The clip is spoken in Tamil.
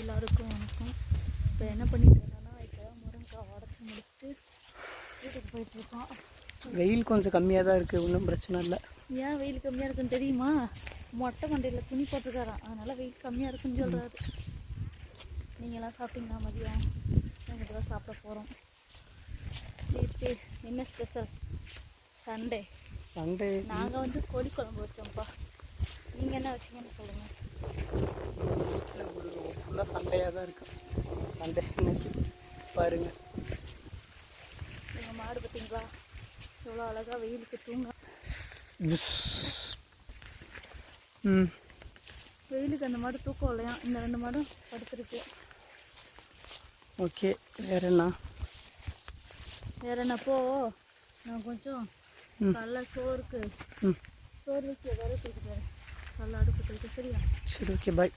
எல்லாருக்கும் வணக்கம். இப்போ என்ன பண்ணிட்டு இருக்கோன்னா, இப்போ தான் முருங்கைக்காய் உடச்சி முடிச்சுட்டு வீட்டுக்கு போயிட்டுருக்கோம். வெயில் கொஞ்சம் கம்மியாக தான் இருக்குது, ஒன்றும் பிரச்சனை இல்லை. ஏன் வெயில் கம்மியாக இருக்குன்னு தெரியுமா? மொட்டை மண்டையில் துணி போட்டுருக்காராம், அதனால் வெயில் கம்மியாக இருக்குன்னு சொல்கிறாரு. நீங்களாம் சாப்பிட்டீங்களா மதியம்? நாங்கள் இப்போ தான் சாப்பிட போகிறோம். நேற்று என்ன ஸ்பெஷல்? சண்டே நாங்கள் வந்து கோழி குழம்பு வச்சோம்ப்பா. நீங்கள் என்ன வச்சிங்கன்னு சொல்லுங்கள். ஃபுல்லாக சண்டையாக தான் இருக்கு. சண்டே இன்னைக்கு பாருங்கள். எங்கள் மாடு பார்த்தீங்களா எவ்வளோ அழகாக வெயிலுக்கு தூங்க. வெயிலுக்கு அந்த மாடு தூக்கம் இல்லையா, இந்த 2 மாடும் படுத்துருக்கு. ஓகே, வேற என்னப்போ நான் கொஞ்சம் கடல சோறு வச்சு ஏதாவது கொடுத்துட்டு வரேன். கடல அடுப்பு போயிட்டு. சரியா? சரி, ஓகே, பாய்.